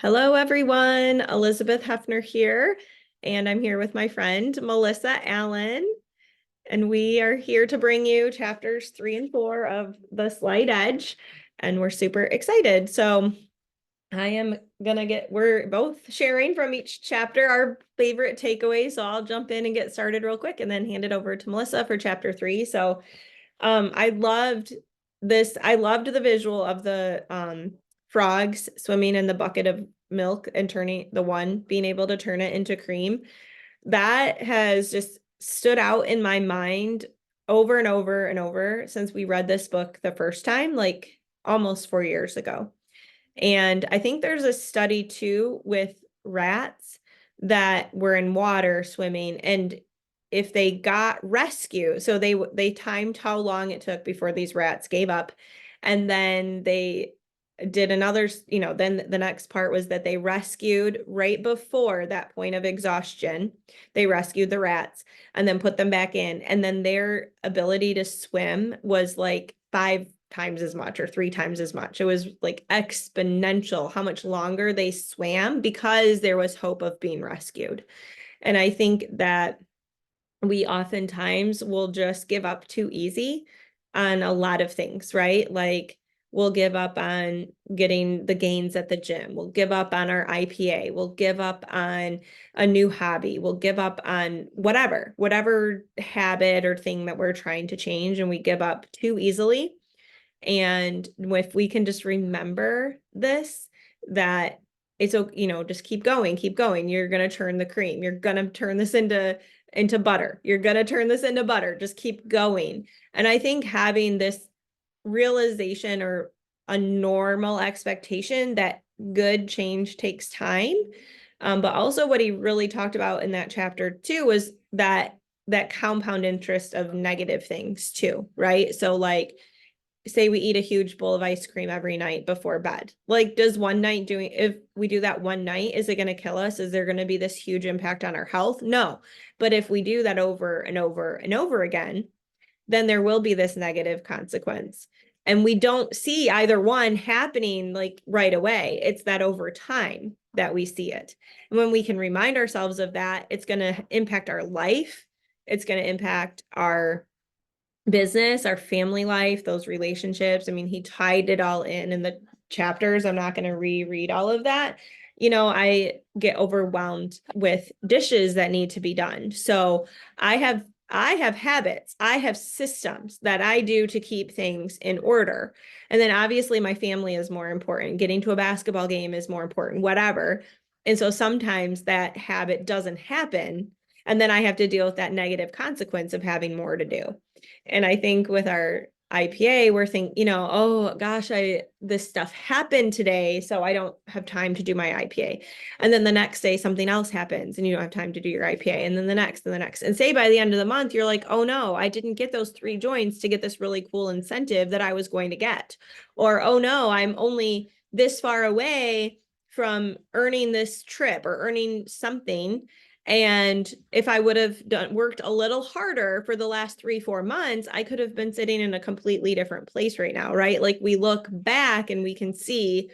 Hello, everyone. Elizabeth Hefner here, and I'm here with my friend Melissa Allen, and we are here to bring you chapters 3 and 4 of The Slight Edge, and we're super excited. So we're both sharing from each chapter our favorite takeaways. So I'll jump in and get started real quick and then hand it over to Melissa for chapter 3. So I loved this. I loved the visual of the frogs swimming in the bucket of milk and being able to turn it into cream. That has just stood out in my mind over and over and over since we read this book the first time, like almost 4 years ago. And I think there's a study too with rats that were in water swimming, and if they got rescued, so they timed how long it took before these rats gave up, and then they did another, then the next part was that they rescued right before that point of exhaustion. They rescued the rats and then put them back in, and then their ability to swim was like 5 times as much or 3 times as much. It was like exponential how much longer they swam because there was hope of being rescued. And I think that we oftentimes will just give up too easy on a lot of things, right? Like we'll give up on getting the gains at the gym. We'll give up on our IPA. We'll give up on a new hobby. We'll give up on whatever habit or thing that we're trying to change, and we give up too easily. And if we can just remember this, that it's, just keep going, keep going. You're going to turn the cream. You're going to turn this into butter. You're going to turn this into butter. Just keep going. And I think having this realization or a normal expectation that good change takes time. But also what he really talked about in that chapter too was that compound interest of negative things too, right? So like, say we eat a huge bowl of ice cream every night before bed. Like, if we do that one night, is it going to kill us? Is there going to be this huge impact on our health? No. But if we do that over and over and over again, then there will be this negative consequence. And we don't see either one happening like right away. It's that over time that we see it. And when we can remind ourselves of that, it's going to impact our life. It's going to impact our business, our family life, those relationships. I mean, he tied it all in the chapters. I'm not going to reread all of that. I get overwhelmed with dishes that need to be done. So I have habits. I have systems that I do to keep things in order. And then obviously my family is more important. Getting to a basketball game is more important, whatever. And so sometimes that habit doesn't happen. And then I have to deal with that negative consequence of having more to do. And I think with our IPA, we're thinking, oh gosh, this stuff happened today, so I don't have time to do my IPA. And then the next day something else happens and you don't have time to do your IPA. And then the next and the next. And say by the end of the month, you're like, oh no, I didn't get those 3 joints to get this really cool incentive that I was going to get. Or, oh no, I'm only this far away from earning this trip or earning something. And if I would have worked a little harder for the last 3-4 months, I could have been sitting in a completely different place right now, right? Like we look back and we can see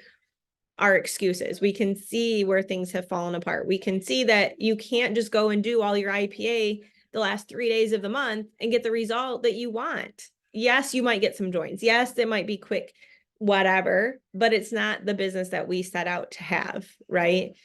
our excuses. We can see where things have fallen apart. We can see that you can't just go and do all your IPA the last 3 days of the month and get the result that you want. Yes, you might get some joints. Yes, it might be quick, whatever, but it's not the business that we set out to have, right?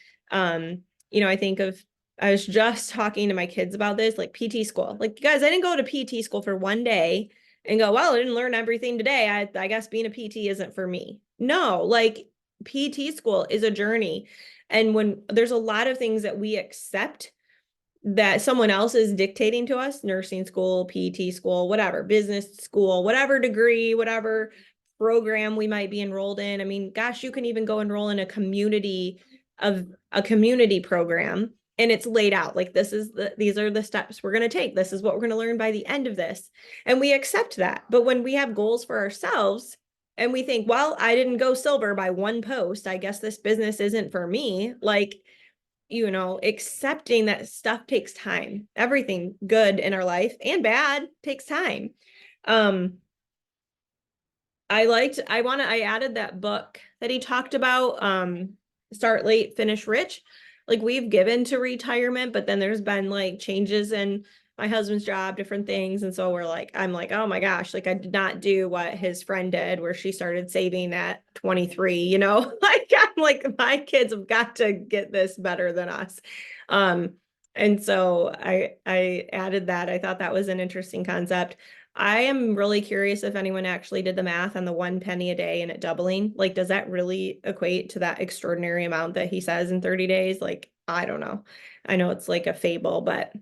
I was just talking to my kids about this, like PT school. Like, guys, I didn't go to PT school for one day and go, well, I didn't learn everything today. I guess being a PT isn't for me. No, like PT school is a journey. And when there's a lot of things that we accept that someone else is dictating to us, nursing school, PT school, whatever, business school, whatever degree, whatever program we might be enrolled in. I mean, gosh, you can even go enroll in a community program, and it's laid out like these are the steps we're going to take. This is what we're going to learn by the end of this. And we accept that. But when we have goals for ourselves and we think, well, I didn't go silver by one post, I guess this business isn't for me. Like, accepting that stuff takes time. Everything good in our life and bad takes time. I added that book that he talked about, start late, finish rich. Like we've given to retirement, but then there's been like changes in my husband's job, different things. And so I'm like, oh my gosh, like I did not do what his friend did, where she started saving at 23, you know, like I'm like, my kids have got to get this better than us. And so I added that. I thought that was an interesting concept. I am really curious if anyone actually did the math on the 1 penny a day and it doubling. Like, does that really equate to that extraordinary amount that he says in 30 days? Like, I don't know. I know it's like a fable, but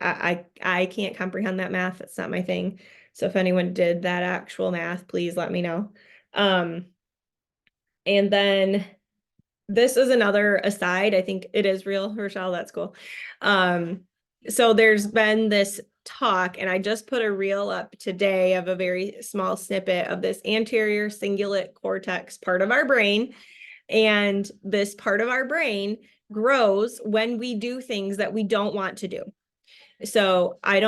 I can't comprehend that math. It's not my thing. So if anyone did that actual math, please let me know. And then this is another aside. I think it is real, Rochelle. That's cool. So there's been this talk, and I just put a reel up today of a very small snippet of this anterior cingulate cortex part of our brain. And this part of our brain grows when we do things that we don't want to do. So I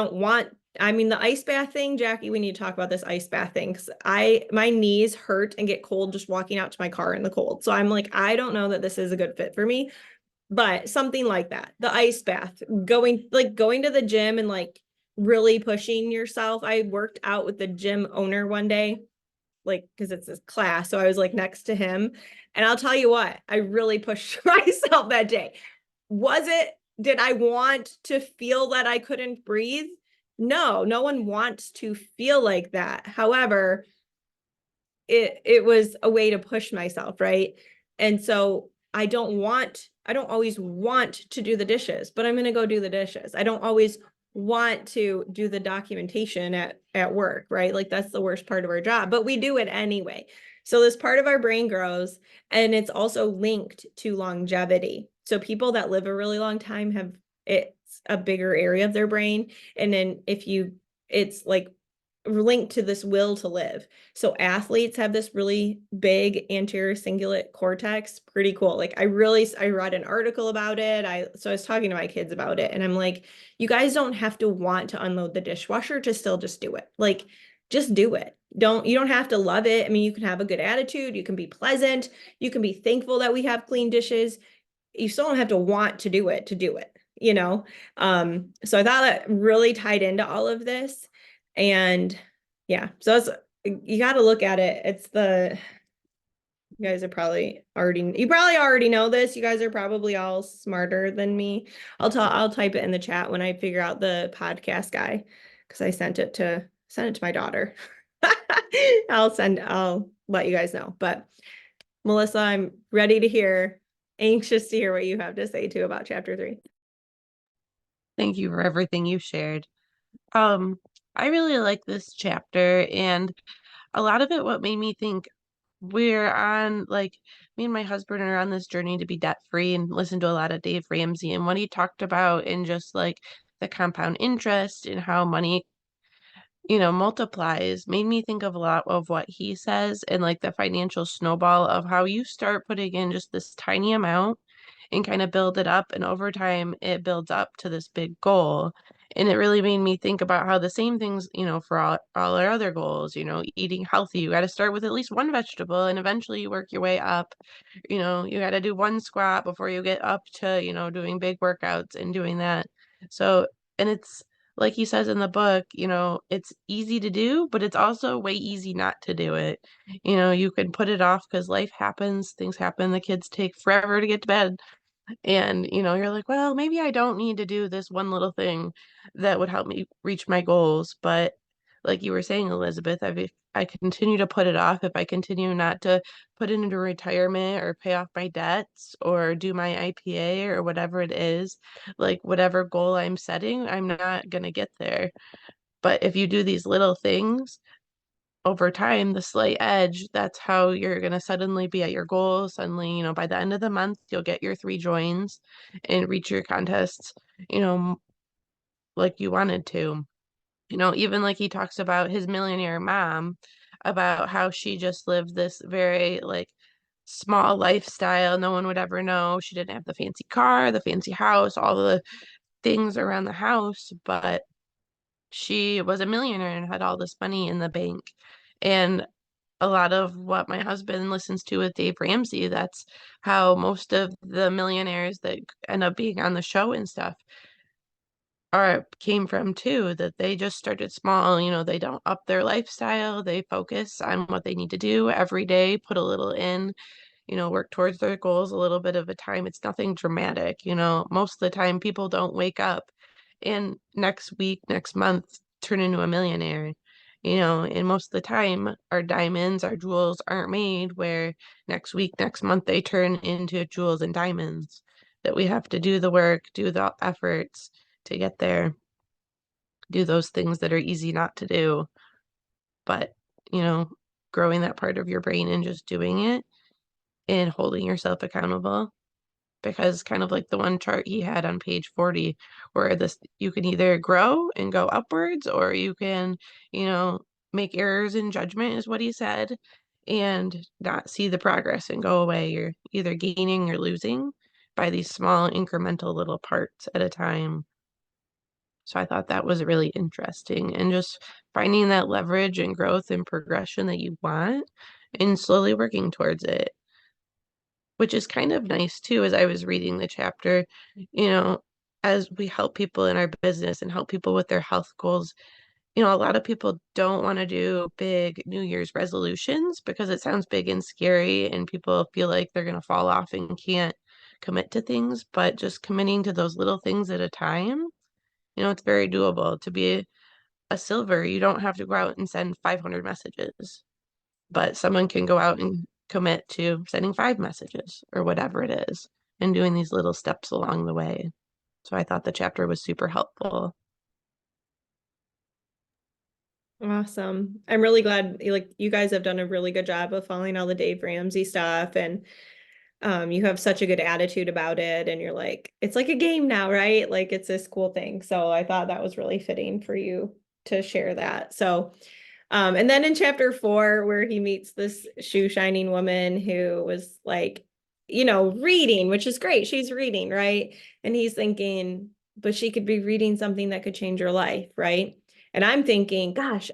mean, the ice bath thing, Jackie, we need to talk about this ice bath thing because my knees hurt and get cold just walking out to my car in the cold. So I'm like, I don't know that this is a good fit for me, but something like that, the ice bath, going to the gym and like really pushing yourself. I worked out with the gym owner one day, like, because it's this class. So I was like next to him. And I'll tell you what, I really pushed myself that day. Did I want to feel that I couldn't breathe? No, no one wants to feel like that. However, it was a way to push myself, right? And so I don't always want to do the dishes, but I'm going to go do the dishes. I don't always want to do the documentation at work, right? Like that's the worst part of our job, but we do it anyway. So this part of our brain grows, and it's also linked to longevity. So people that live a really long time it's a bigger area of their brain. And then it's like linked to this will to live. So athletes have this really big anterior cingulate cortex. Pretty cool. Like I read an article about it. So I was talking to my kids about it, and I'm like, you guys don't have to want to unload the dishwasher to still just do it. Like just do it. You don't have to love it. I mean, you can have a good attitude, you can be pleasant, you can be thankful that we have clean dishes. You still don't have to want to do it, you know? So I thought that really tied into all of this. And yeah, so you got to look at it. You guys are you probably already know this. You guys are probably all smarter than me. I'll type it in the chat when I figure out the podcast guy, because I sent it to my daughter. I'll let you guys know. But Melissa, I'm anxious to hear what you have to say too about chapter 3. Thank you for everything you shared. I really like this chapter, and a lot of it, what made me think we're on, like, me and my husband are on this journey to be debt free, and listen to a lot of Dave Ramsey and what he talked about, and just like the compound interest and how money, multiplies, made me think of a lot of what he says, and like the financial snowball of how you start putting in just this tiny amount and kind of build it up. And over time, it builds up to this big goal. And it really made me think about how the same things, for all our other goals, eating healthy, you got to start with at least one vegetable and eventually you work your way up. You got to do one squat before you get up to, doing big workouts and doing that. So, and it's like he says in the book, it's easy to do, but it's also way easy not to do it. You can put it off because life happens, things happen, the kids take forever to get to bed. And, you're like, well, maybe I don't need to do this one little thing that would help me reach my goals. But like you were saying, Elizabeth, if I continue to put it off, if I continue not to put it into retirement or pay off my debts or do my IPA or whatever it is, like whatever goal I'm setting, I'm not going to get there. But if you do these little things, over time, the slight edge, that's how you're going to suddenly be at your goal. Suddenly, by the end of the month, you'll get your 3 joins and reach your contests, you know, like you wanted to. Even like he talks about his millionaire mom, about how she just lived this very like small lifestyle. No one would ever know. She didn't have the fancy car, the fancy house, all the things around the house, but she was a millionaire and had all this money in the bank. And a lot of what my husband listens to with Dave Ramsey. That's how most of the millionaires that end up being on the show and stuff are came from too, that they just started small, they don't up their lifestyle, they focus on what they need to do every day, put a little in, work towards their goals a little bit of a time. It's nothing dramatic, most of the time people don't wake up and next week, next month turn into a millionaire. And most of the time our diamonds, our jewels aren't made where next week, next month they turn into jewels and diamonds. That we have to do the work, do the efforts to get there, do those things that are easy not to do. But, you know, growing that part of your brain and just doing it and holding yourself accountable. Because kind of like the one chart he had on page 40, where this you can either grow and go upwards, or you can, you know, make errors in judgment, is what he said, and not see the progress and go away. You're either gaining or losing by these small incremental little parts at a time. So I thought that was really interesting, and just finding that leverage and growth and progression that you want and slowly working towards it, which is kind of nice too. As I was reading the chapter, you know, as we help people in our business and help people with their health goals, a lot of people don't want to do big New Year's resolutions because it sounds big and scary and people feel like they're going to fall off and can't commit to things. But just committing to those little things at a time, it's very doable. To be a silver, you don't have to go out and send 500 messages, but someone can go out and commit to sending 5 messages or whatever it is and doing these little steps along the way. So I thought the chapter was super helpful. Awesome. I'm really glad you guys have done a really good job of following all the Dave Ramsey stuff, and you have such a good attitude about it, and you're like, it's like a game now, right? Like it's this cool thing. So I thought that was really fitting for you to share that. So and then in chapter 4, where he meets this shoe shining woman who was like, reading, which is great. She's reading, right? And he's thinking, but she could be reading something that could change her life, right? And I'm thinking, gosh,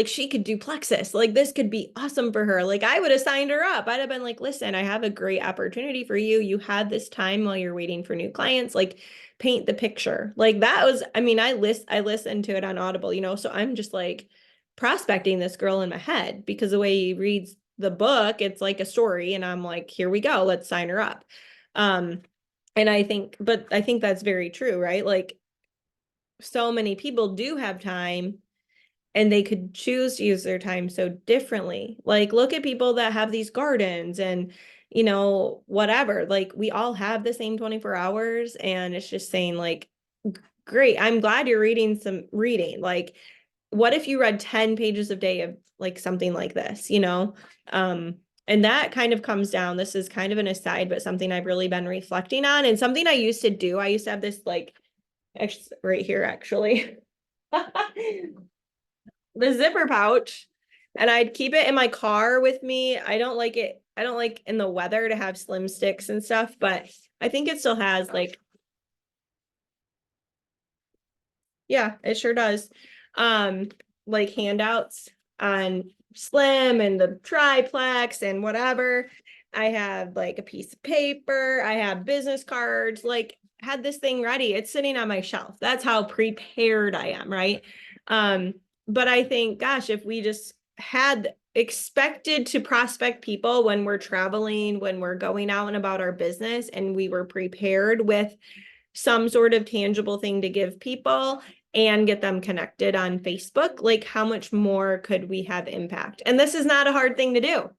she could do Plexus. Like this could be awesome for her. Like I would have signed her up. I'd have been like, listen, I have a great opportunity for you. You had this time while you're waiting for new clients. Like paint the picture. Like that was, I mean, I listened to it on Audible, so I'm just like prospecting this girl in my head because the way he reads the book, it's like a story. And I'm like, here we go. Let's sign her up. And I think that's very true, right? Like so many people do have time and they could choose to use their time so differently. Like look at people that have these gardens and whatever, like we all have the same 24 hours, and it's just saying like, great, I'm glad you're reading some reading. Like what if you read 10 pages a day of like something like this, and that kind of comes down. This is kind of an aside, but something I've really been reflecting on, and something I used to do. I used to have this like right here, actually, the zipper pouch, and I'd keep it in my car with me. I don't like it. I don't like in the weather to have slim sticks and stuff, but I think it still has like, yeah, it sure does. Like handouts on Slim and the triplex and whatever. I have like a piece of paper. I have business cards, like had this thing ready. It's sitting on my shelf. That's how prepared I am, right? But I think, gosh, if we just had expected to prospect people when we're traveling, when we're going out and about our business, and we were prepared with some sort of tangible thing to give people and get them connected on Facebook, like how much more could we have impact? And this is not a hard thing to do.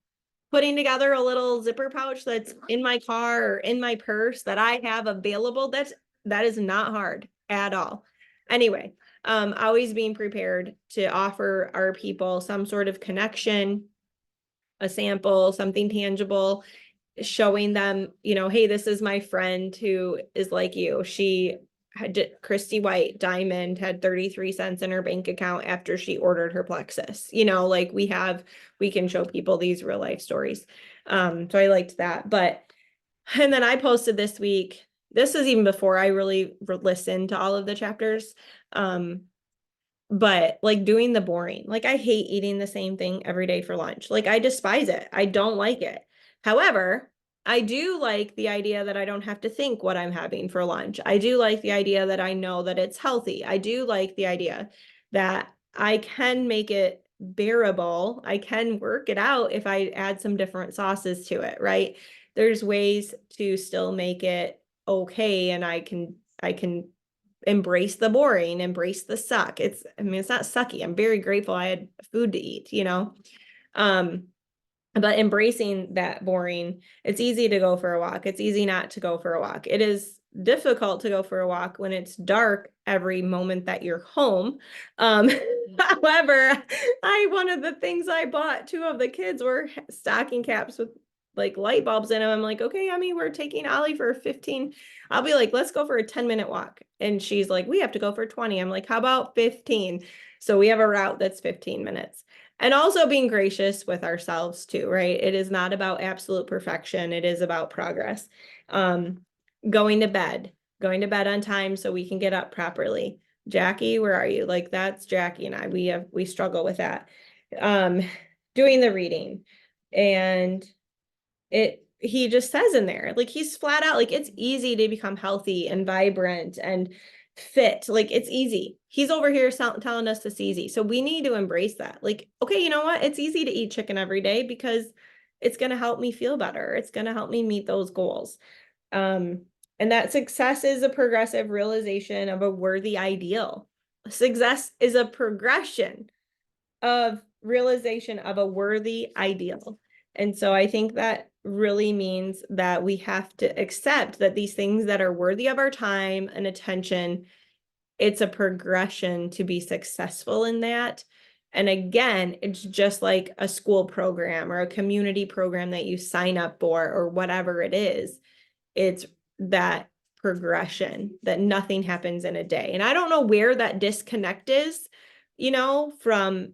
Putting together a little zipper pouch that's in my car or in my purse that I have available, that is not hard at all. Anyway, always being prepared to offer our people some sort of connection, a sample, something tangible, showing them, hey, this is my friend who is like you. She had Christy White Diamond had 33 cents in her bank account after she ordered her Plexus. Like we can show people these real life stories. So I liked that. And then I posted this week. This is even before I really listened to all of the chapters. but like doing the boring, like I hate eating the same thing every day for lunch. Like I despise it. I don't like it. However, I do like the idea that I don't have to think what I'm having for lunch. I do like the idea that I know that it's healthy. I do like the idea that I can make it bearable. I can work it out if I add some different sauces to it, right? There's ways to still make it okay, and I can embrace the boring, embrace the suck. I mean, it's not sucky. I'm very grateful I had food to eat, you know? Um, but embracing that boring, it's easy to go for a walk. It's easy not to go for a walk. It is difficult to go for a walk when it's dark every moment that you're home. Um, however, one of the things I bought, two of the kids were stocking caps with like light bulbs in them. I'm like, okay, I mean, we're taking Ollie for 15. I'll be like, let's go for a 10-minute walk. And she's like, we have to go for 20. I'm like, how about 15? So we have a route that's 15 minutes. And also being gracious with ourselves too, right? It is not about absolute perfection. It is about progress. Um, going to bed, going to bed on time so we can get up properly. Jackie, where are you? Like that's Jackie and I. We struggle with that. Um, doing the reading. And he just says in there, like he's flat out, like it's easy to become healthy and vibrant and fit. Like it's easy. He's over here telling us it's easy. So we need to embrace that. Like, okay, you know what? It's easy to eat chicken every day because it's going to help me feel better. It's going to help me meet those goals. Um, and that success is a progressive realization of a worthy ideal. Success is a progression of realization of a worthy ideal. And so I think that really means that we have to accept that these things that are worthy of our time and attention, it's a progression to be successful in that. And again, it's just like a school program or a community program that you sign up for or whatever it is. It's that progression that nothing happens in a day. And I don't know where that disconnect is, from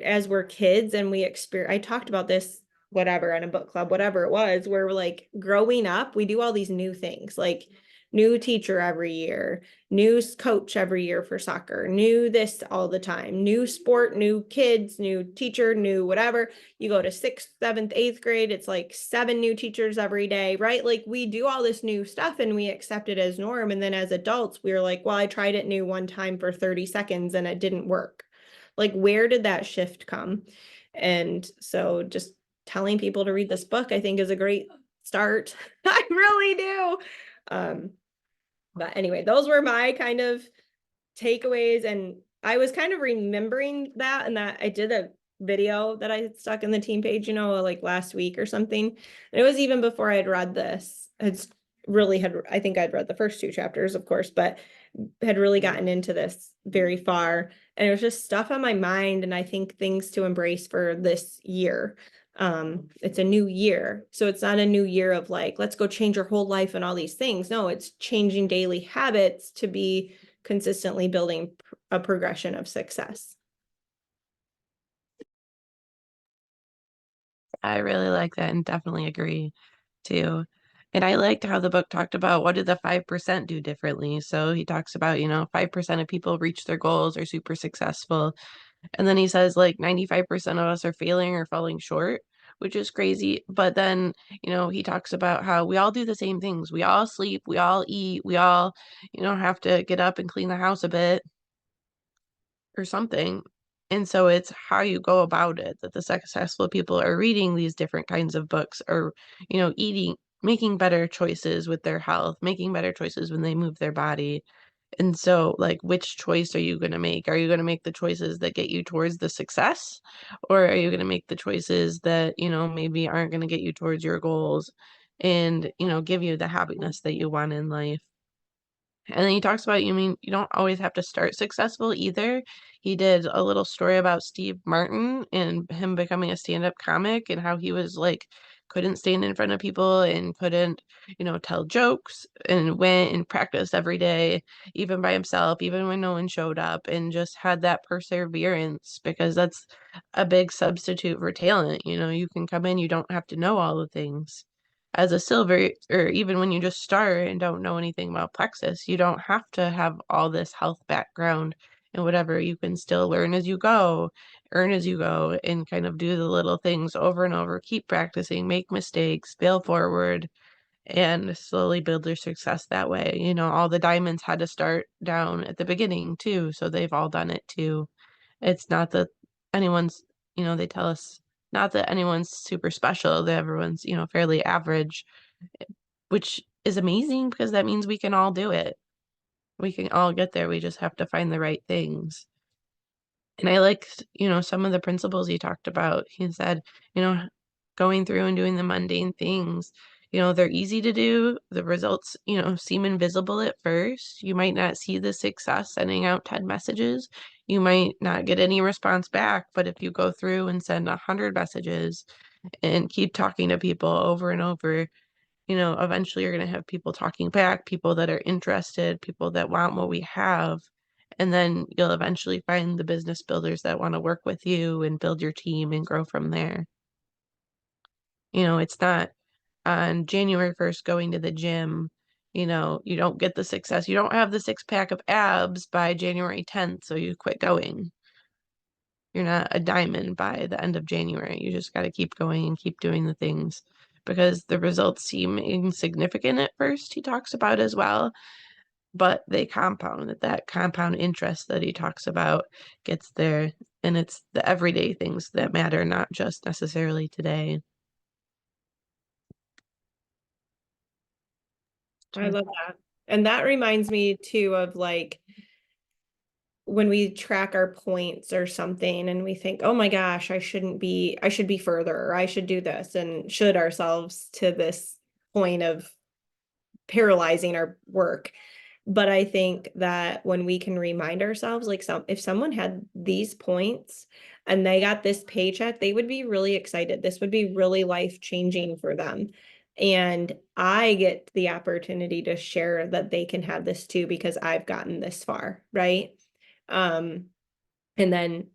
as we're kids and we experience, I talked about this, whatever, in a book club, whatever it was, where we're like growing up, we do all these new things, like new teacher every year, new coach every year for soccer, new this all the time, new sport, new kids, new teacher, new whatever. You go to sixth, seventh, eighth grade, it's like 7 new teachers every day, right? Like we do all this new stuff and we accept it as norm. And then as adults, we're like, well, I tried it new one time for 30 seconds and it didn't work. Like, where did that shift come? And so just telling people to read this book, I think, is a great start. I really do. But anyway, those were my kind of takeaways. And I was kind of remembering that, and that I did a video that I stuck in the team page, like last week or something. And it was even before I had read this. I think I'd read the first 2 chapters, of course, but had really gotten into this very far. And it was just stuff on my mind. And I think things to embrace for this year. It's a new year. So it's not a new year of like, let's go change your whole life and all these things. No, it's changing daily habits to be consistently building a progression of success. I really like that and definitely agree too. And I liked how the book talked about what did the 5% do differently. So he talks about, 5% of people reach their goals, are super successful. And then he says like 95% of us are failing or falling short, which is crazy. But then, he talks about how we all do the same things. We all sleep, we all eat, we all, have to get up and clean the house a bit or something. And so it's how you go about it that the successful people are reading these different kinds of books or, eating, making better choices with their health, making better choices when they move their body. And so, like, which choice are you going to make? Are you going to make the choices that get you towards the success? Or are you going to make the choices that, maybe aren't going to get you towards your goals and, give you the happiness that you want in life? And then he talks about, you don't always have to start successful either. He did a little story about Steve Martin and him becoming a stand-up comic and how he was like, couldn't stand in front of people and couldn't, tell jokes and went and practiced every day, even by himself, even when no one showed up, and just had that perseverance because that's a big substitute for talent. You can come in, you don't have to know all the things as a silver, or even when you just start and don't know anything about plexus, you don't have to have all this health background and whatever. You can still learn as you go, earn as you go, and kind of do the little things over and over, keep practicing, make mistakes, fail forward, and slowly build their success that way. You know, all the diamonds had to start down at the beginning too, so they've all done it too. It's not that anyone's, they tell us not that anyone's super special, that everyone's, fairly average, which is amazing because that means we can all do it. We can all get there. We just have to find the right things. And I liked, some of the principles he talked about. He said, you know, going through and doing the mundane things, they're easy to do. The results, seem invisible at first. You might not see the success sending out 10 messages. You might not get any response back, but if you go through and send 100 messages and keep talking to people over and over, eventually you're going to have people talking back, people that are interested, people that want what we have. And then you'll eventually find the business builders that want to work with you and build your team and grow from there. It's not on January 1st going to the gym, you don't get the success. You don't have the 6-pack of abs by January 10th, so you quit going. You're not a diamond by the end of January. You just got to keep going and keep doing the things because the results seem insignificant at first, he talks about as well, but they compound. That compound interest that he talks about gets there, and it's the everyday things that matter, not just necessarily today. I love that. And that reminds me too of like when we track our points or something and we think, oh my gosh, I should be further, or I should do this, and should ourselves to this point of paralyzing our work. But I think that when we can remind ourselves, like if someone had these points and they got this paycheck, they would be really excited. This would be really life-changing for them. And I get the opportunity to share that they can have this too because I've gotten this far, right? And then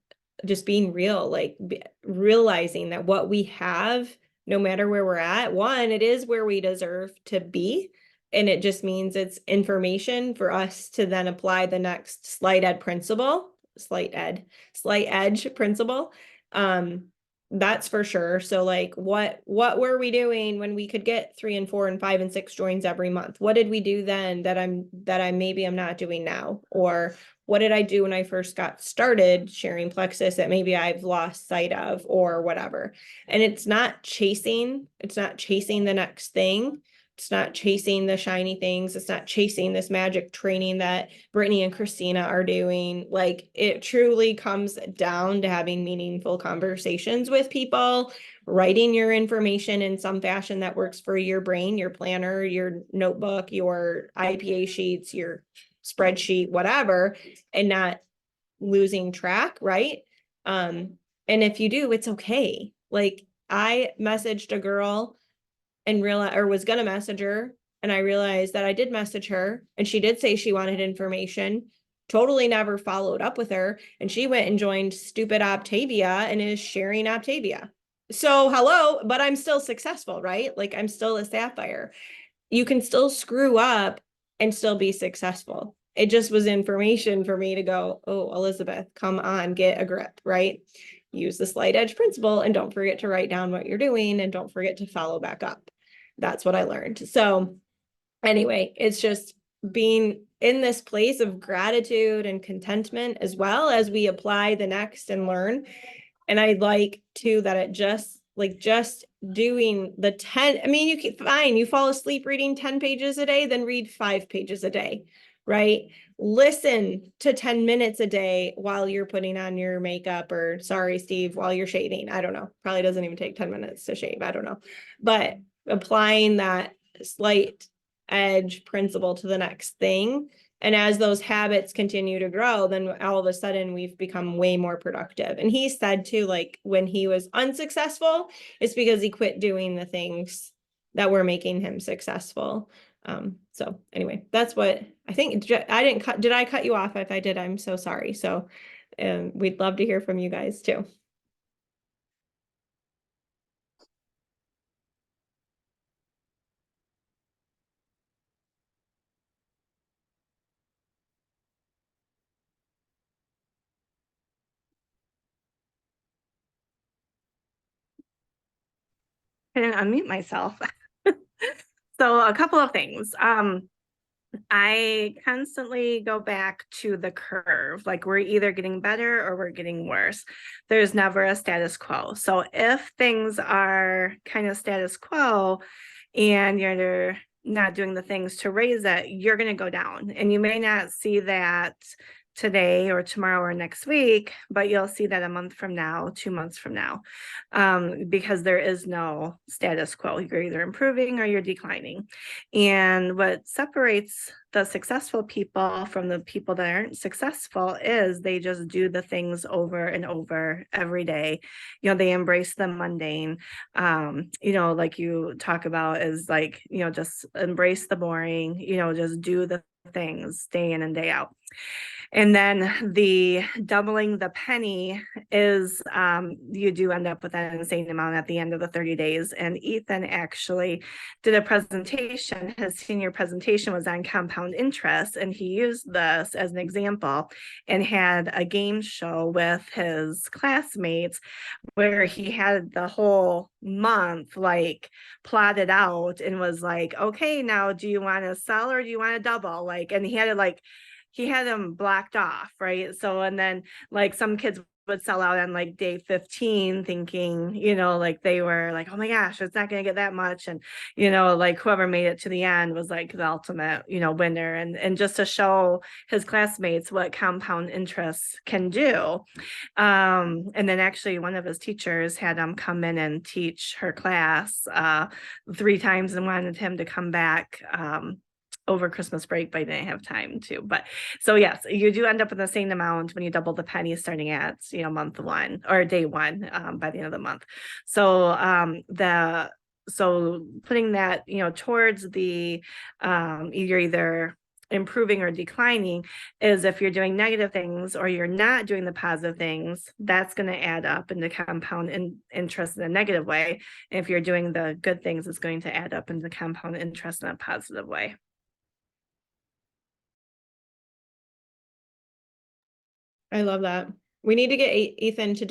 just being real, like realizing that what we have, no matter where we're at, one, it is where we deserve to be. And it just means it's information for us to then apply the next slight edge principle. That's for sure. So like what were we doing when we could get 3 and 4 and 5 and 6 joins every month? What did we do then that I'm maybe I'm not doing now? Or what did I do when I first got started sharing Plexus that maybe I've lost sight of, or whatever? And it's not chasing the next thing. It's not chasing the shiny things. It's not chasing this magic training that Brittany and Christina are doing. Like, it truly comes down to having meaningful conversations with people, writing your information in some fashion that works for your brain, your planner, your notebook, your IPA sheets, your spreadsheet, whatever, and not losing track, right? And if you do, it's okay. Like, I messaged a girl and realized, or was gonna message her, and I realized that I did message her and she did say she wanted information, totally never followed up with her, and she went and joined stupid Optavia and is sharing Optavia. So hello, but I'm still successful, right? Like, I'm still a Sapphire. You can still screw up and still be successful. It just was information for me to go, oh, Elizabeth, come on, get a grip, right? Use the slight edge principle and don't forget to write down what you're doing and don't forget to follow back up. That's what I learned. So anyway, it's just being in this place of gratitude and contentment as well as we apply the next and learn. And I like too that it just doing the 10, I mean, you can fine, you fall asleep reading 10 pages a day, then read 5 pages a day, right? Listen to 10 minutes a day while you're putting on your makeup, or sorry, Steve, while you're shaving. I don't know. Probably doesn't even take 10 minutes to shave. I don't know. But applying that slight edge principle to the next thing. And as those habits continue to grow, then all of a sudden we've become way more productive. And he said too, like when he was unsuccessful, it's because he quit doing the things that were making him successful. So anyway, that's what I think. Did I cut you off? If I did, I'm so sorry. So we'd love to hear from you guys too. couldn't unmute myself. So a couple of things. I constantly go back to the curve. Like we're either getting better or we're getting worse. There's never a status quo. So if things are kind of status quo and you're not doing the things to raise it, you're going to go down. And you may not see that today or tomorrow or next week, but you'll see that a month from now, 2 months from now, because there is no status quo. You're either improving or you're declining. And what separates the successful people from the people that aren't successful is they just do the things over and over every day. You know, they embrace the mundane. You know, like you talk about is like, you know, just embrace the boring, you know, just do the things day in and day out. And then the doubling the penny is you do end up with an insane amount at the end of the 30 days. And Ethan actually did a presentation. His senior presentation was on compound interest. And he used this as an example and had a game show with his classmates where he had the whole month like plotted out and was like, okay, now do you want to sell or do you want to double? Like, and he had it like, he had them blocked off, right? So, and then like some kids would sell out on like day 15 thinking, you know, like they were like, oh my gosh, it's not going to get that much. And, you know, like whoever made it to the end was like the ultimate, you know, winner. And just to show his classmates what compound interest can do. And then actually one of his teachers had him come in and teach her class 3 times and wanted him to come back over Christmas break, but I didn't have time to. But so yes, you do end up with the same amount when you double the penny starting at, you know, month 1 or day 1 by the end of the month. So so putting that, you know, towards the you're either improving or declining is if you're doing negative things or you're not doing the positive things, that's going to add up into compound interest in a negative way. And if you're doing the good things, it's going to add up into compound interest in a positive way. I love that. We need to get Ethan to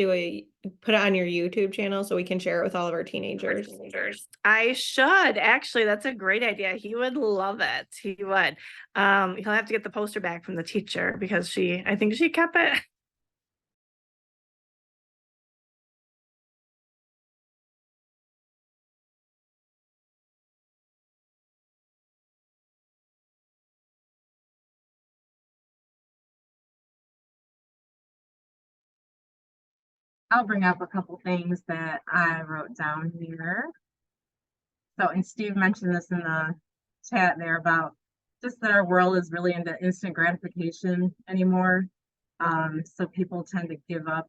put it on your YouTube channel so we can share it with all of our teenagers. I should actually. That's a great idea. He would love it. He would. He'll have to get the poster back from the teacher because I think she kept it. I'll bring up a couple things that I wrote down here. So, and Steve mentioned this in the chat there about just that our world is really into instant gratification anymore. So people tend to give up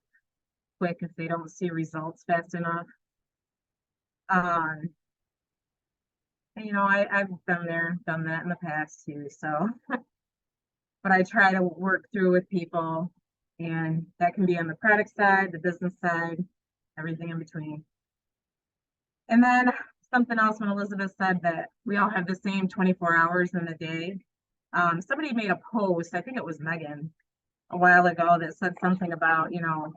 quick if they don't see results fast enough. And, you know, I've been there, done that in the past too. So, but I try to work through with people, and that can be on the product side, the business side, everything in between. And then something else when Elizabeth said that we all have the same 24 hours in the day. Somebody made a post, I think it was Megan, a while ago that said something about, you know,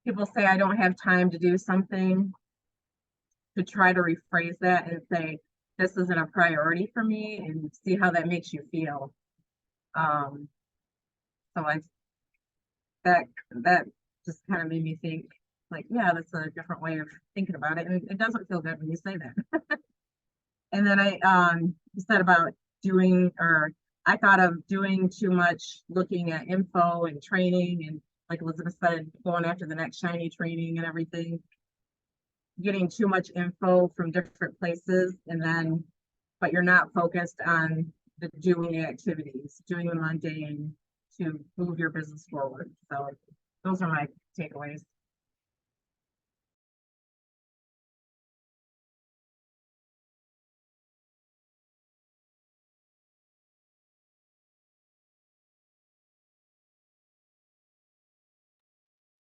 people say I don't have time to do something, to try to rephrase that and say, this isn't a priority for me, and see how that makes you feel. So that just kind of made me think, like, yeah, that's a different way of thinking about it. And it doesn't feel good when you say that. And then you said about I thought of doing too much looking at info and training, and like Elizabeth said, going after the next shiny training and everything, getting too much info from different places, but you're not focused on doing the activities, doing the mundane to move your business forward. So those are my takeaways.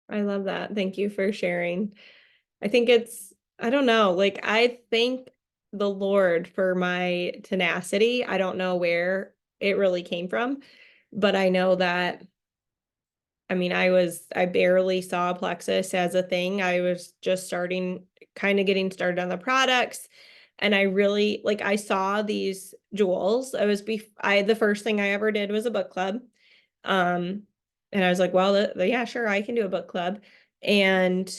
I love that. Thank you for sharing. I think I don't know, like I thank the Lord for my tenacity. I don't know where it really came from, but I know that, I mean, I barely saw Plexus as a thing. I was just starting kind of getting started on the products. And I really like, I saw these jewels. The first thing I ever did was a book club. And I was like, well, yeah, sure, I can do a book club. And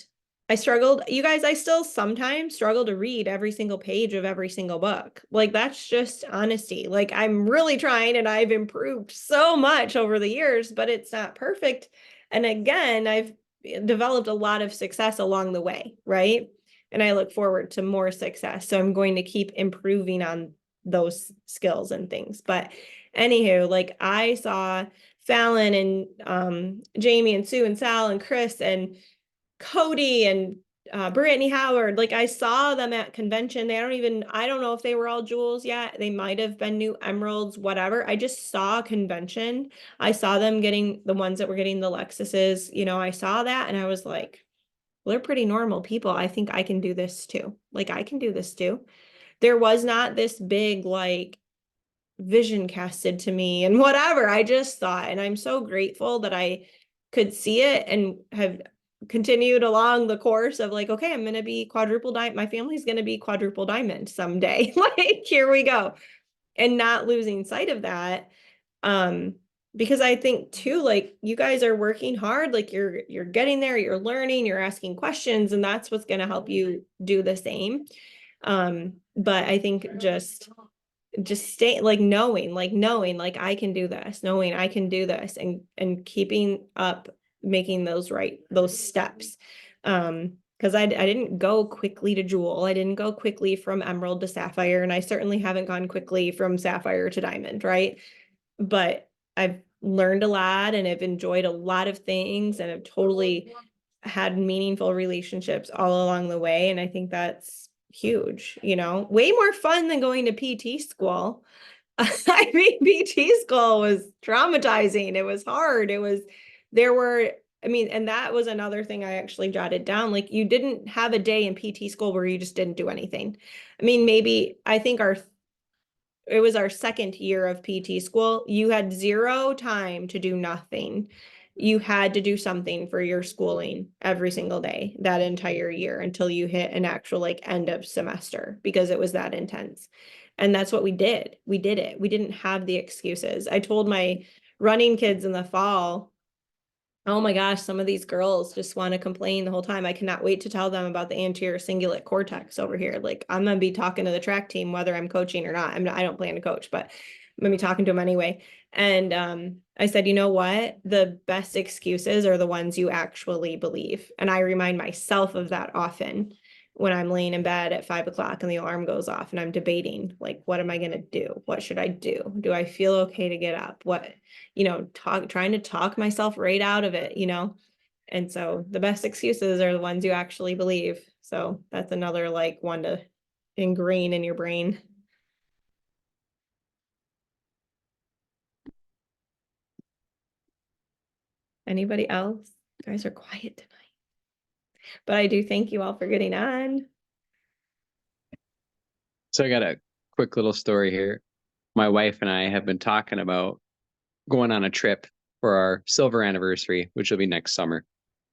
I struggled, you guys, I still sometimes struggle to read every single page of every single book. Like, that's just honesty. Like, I'm really trying and I've improved so much over the years, but it's not perfect. And again, I've developed a lot of success along the way, right? And I look forward to more success. So I'm going to keep improving on those skills and things. But anywho, like, I saw Fallon and Jamie and Sue and Sal and Chris and Cody and Brittany Howard. Like, I saw them at convention. I don't know if they were all jewels yet. They might have been new emeralds, whatever. I just saw convention. I saw them getting the ones that were getting the Lexuses. I saw that and I was like, well, they're pretty normal people. I think I can do this too. Like, I can do this too. There was not this big, like, vision casted to me and whatever. I just thought, and I'm so grateful that I could see it and have continued along the course of like, okay, I'm going to be quadruple diamond. My family's going to be quadruple diamond someday. Like, here we go. And not losing sight of that. Because I think too, like, you guys are working hard, like you're getting there, you're learning, you're asking questions, and that's what's going to help you do the same. But I think just stay like knowing like I can do this, knowing I can do this, and keeping up, making those steps. Because I didn't go quickly to jewel. I didn't go quickly from emerald to sapphire, and I certainly haven't gone quickly from sapphire to diamond, right? But I've learned a lot and I've enjoyed a lot of things and I've totally had meaningful relationships all along the way. And I think that's huge, way more fun than going to PT school. I mean, PT school was traumatizing. It was hard. And that was another thing I actually jotted down. Like, you didn't have a day in PT school where you just didn't do anything. I mean, I think it was our second year of PT school. You had zero time to do nothing. You had to do something for your schooling every single day that entire year until you hit an actual like end of semester, because it was that intense. And that's what we did. We did it. We didn't have the excuses. I told my running kids in the fall, oh my gosh, some of these girls just want to complain the whole time. I cannot wait to tell them about the anterior cingulate cortex over here. Like, I'm going to be talking to the track team, whether I'm coaching or not. I don't plan to coach, but I'm going to be talking to them anyway. And I said, you know what? The best excuses are the ones you actually believe. And I remind myself of that often when I'm laying in bed at 5 o'clock and the alarm goes off and I'm debating, like, what am I going to do? What should I do? Do I feel okay to get up? Trying to talk myself right out of it, And so the best excuses are the ones you actually believe. So that's another like one to ingrain in your brain. Anybody else? You guys are quiet tonight. But I do thank you all for getting on. So I got a quick little story here. My wife and I have been talking about going on a trip for our silver anniversary, which will be next summer.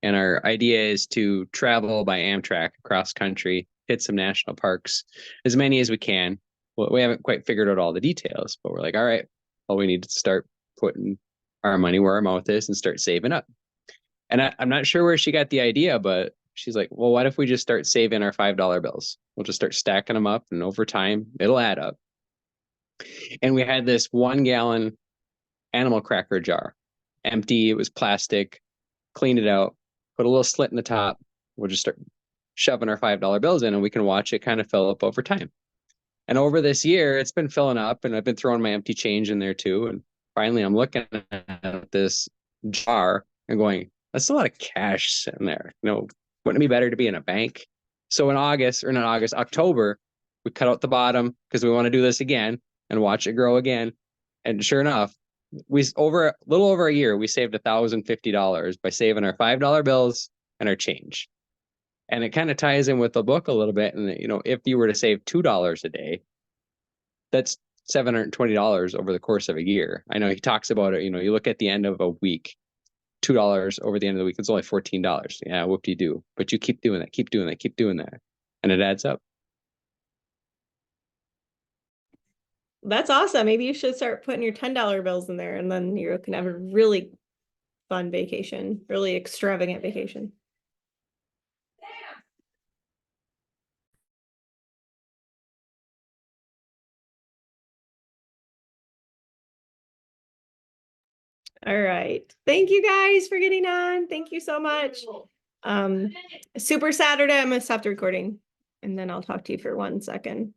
And our idea is to travel by Amtrak across country, hit some national parks, as many as we can. Well, we haven't quite figured out all the details, but we're like, all right, well, we need to start putting our money where our mouth is and start saving up. And I'm not sure where she got the idea, but she's like, well, what if we just start saving our $5 bills? We'll just start stacking them up, and over time, it'll add up. And we had this 1-gallon animal cracker jar, empty. It was plastic. Cleaned it out, put a little slit in the top. We'll just start shoving our $5 bills in, and we can watch it kind of fill up over time. And over this year, it's been filling up, and I've been throwing my empty change in there too. And finally, I'm looking at this jar and going, that's a lot of cash sitting there. Wouldn't it be better to be in a bank? So in October, we cut out the bottom because we want to do this again and watch it grow again. And sure enough, a little over a year, we saved $1,050 by saving our $5 bills and our change. And it kind of ties in with the book a little bit. And if you were to save $2 a day, that's $720 over the course of a year. I know he talks about it. You look at the end of a week, $2 over the end of the week, it's only $14. Yeah, whoop-de-doo. But you keep doing that, keep doing that, keep doing that. and it adds up. That's awesome. Maybe you should start putting your $10 bills in there and then you can have a really fun vacation, really extravagant vacation. All right. Thank you guys for getting on. Thank you so much. Super Saturday, I'm gonna stop the recording and then I'll talk to you for 1 second.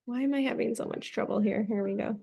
Why am I having so much trouble here? Here we go.